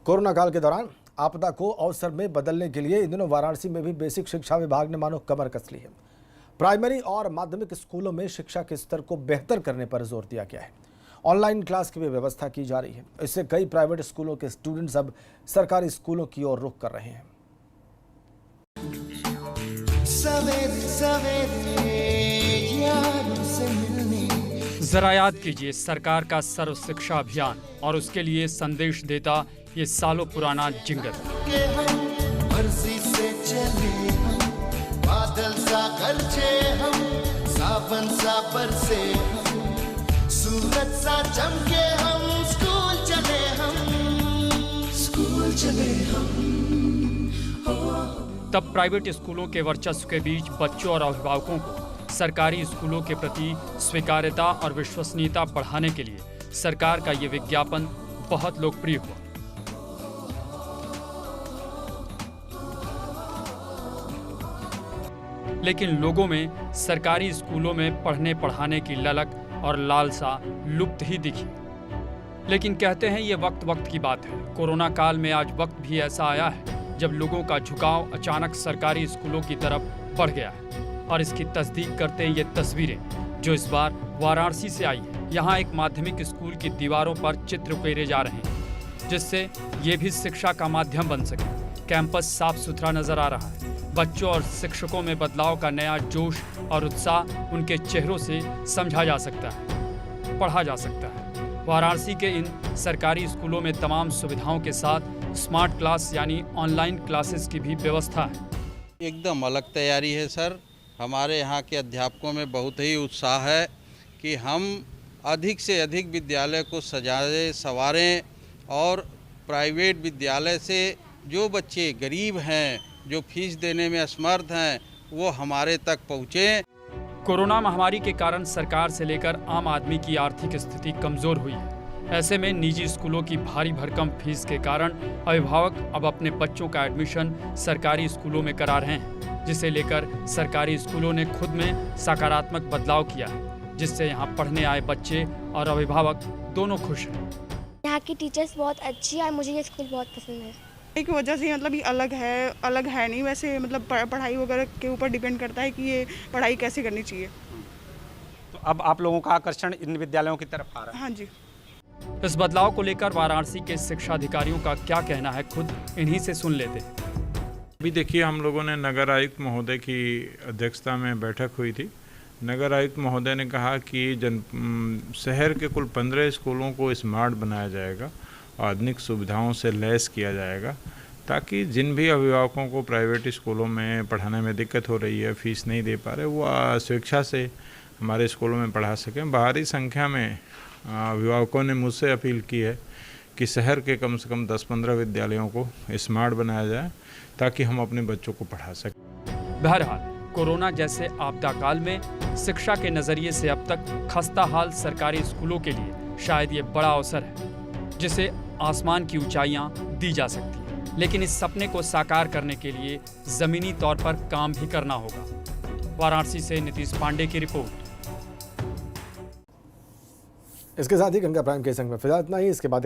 Corona काल के दौरान आपदा को अवसर में बदलने के लिए इन दिनों वाराणसी में भी बेसिक शिक्षा विभाग ने मानो कमर कस ली है। प्राइमरी और माध्यमिक स्कूलों में शिक्षा के स्तर को बेहतर करने पर जोर दिया गया है। ऑनलाइन क्लास की भी व्यवस्था की जा रही है। इससे कई प्राइवेट स्कूलों के स्टूडेंट्स अब सरकारी स्कूलों की ओर रुख कर रहे हैं। जरा याद कीजिए सरकार का सर्व शिक्षा अभियान और उसके लिए संदेश देता ये सालों पुराना जिंगल। मर्जी से चले हम, बादल सा गरजे हम, सावन सा बरसे हम, सूरज सा चमके हम, स्कूल चले हम, स्कूल चले हम। तब प्राइवेट स्कूलों के वर्चस्व के बीच बच्चों और अभिभावकों को सरकारी स्कूलों के प्रति स्वीकार्यता और विश्वसनीयता बढ़ाने के लिए सरकार का ये विज्ञापन बहुत लोकप्रिय हुआ। लेकिन लोगों में सरकारी स्कूलों में पढ़ने पढ़ाने की ललक और लालसा लुप्त ही दिखी। लेकिन कहते हैं ये वक्त वक्त की बात है। कोरोना काल में आज वक्त भी ऐसा आया है जब लोगों का झुकाव अचानक सरकारी स्कूलों की तरफ बढ़ गया है। और इसकी तस्दीक करते हैं ये तस्वीरें जो इस बार वाराणसी से आई है। यहाँ एक माध्यमिक स्कूल की दीवारों पर चित्र उकेरे जा रहे हैं जिससे ये भी शिक्षा का माध्यम बन सके। कैंपस साफ सुथरा नजर आ रहा है। बच्चों और शिक्षकों में बदलाव का नया जोश और उत्साह उनके चेहरों से समझा जा सकता है, पढ़ा जा सकता है। वाराणसी के इन सरकारी स्कूलों में तमाम सुविधाओं के साथ स्मार्ट क्लास यानी ऑनलाइन क्लासेस की भी व्यवस्था है। एकदम अलग तैयारी है सर। हमारे यहाँ के अध्यापकों में बहुत ही उत्साह है कि हम अधिक से अधिक विद्यालय को सजाएं संवारें और प्राइवेट विद्यालय से जो बच्चे गरीब हैं, जो फीस देने में असमर्थ हैं, वो हमारे तक पहुँचें। कोरोना महामारी के कारण सरकार से लेकर आम आदमी की आर्थिक स्थिति कमजोर हुई है। ऐसे में निजी स्कूलों की भारी भरकम फीस के कारण अभिभावक अब अपने बच्चों का एडमिशन सरकारी स्कूलों में करा रहे हैं, जिसे लेकर सरकारी स्कूलों ने खुद में सकारात्मक बदलाव किया है, जिससे यहाँ पढ़ने आए बच्चे और अभिभावक दोनों खुश हैं। यहाँ की टीचर्स बहुत अच्छी है और मुझे ये स्कूल बहुत पसंद है। एक वजह से मतलब ये अलग है नहीं, वैसे मतलब पढ़ाई वगैरह के ऊपर डिपेंड करता है कि ये पढ़ाई कैसे करनी चाहिए। तो अब आप लोगों का आकर्षण इन विद्यालयों की तरफ आ रहा है। हाँ जी। इस बदलाव को लेकर वाराणसी के शिक्षा अधिकारियों का क्या कहना है, खुद इन्हीं से सुन लेते हैं। अभी देखिए, हम लोगों ने नगर आयुक्त महोदय की अध्यक्षता में बैठक हुई थी। नगर आयुक्त महोदय ने कहा कि शहर के कुल 15 स्कूलों को स्मार्ट बनाया जाएगा, आधुनिक सुविधाओं से लैस किया जाएगा, ताकि जिन भी अभिभावकों को प्राइवेट स्कूलों में पढ़ाने में दिक्कत हो रही है, फीस नहीं दे पा रहे, वो स्वेच्छा से हमारे स्कूलों में पढ़ा सकें। भारी संख्या में अभिभावकों ने मुझसे अपील की है कि शहर के कम से कम 10-15 विद्यालयों को स्मार्ट बनाया जाए ताकि हम अपने बच्चों को पढ़ा सकें। बहरहाल कोरोना जैसे आपदा काल में शिक्षा के नजरिए से अब तक खस्ता हाल सरकारी स्कूलों के लिए शायद ये बड़ा अवसर है जिसे आसमान की ऊंचाइयां दी जा सकती है। लेकिन इस सपने को साकार करने के लिए जमीनी तौर पर काम भी करना होगा। वाराणसी से नीतीश पांडे की रिपोर्ट। इसके साथ ही गंगा प्राइम के संग में फिलहाल इतना ही। इसके बाद एक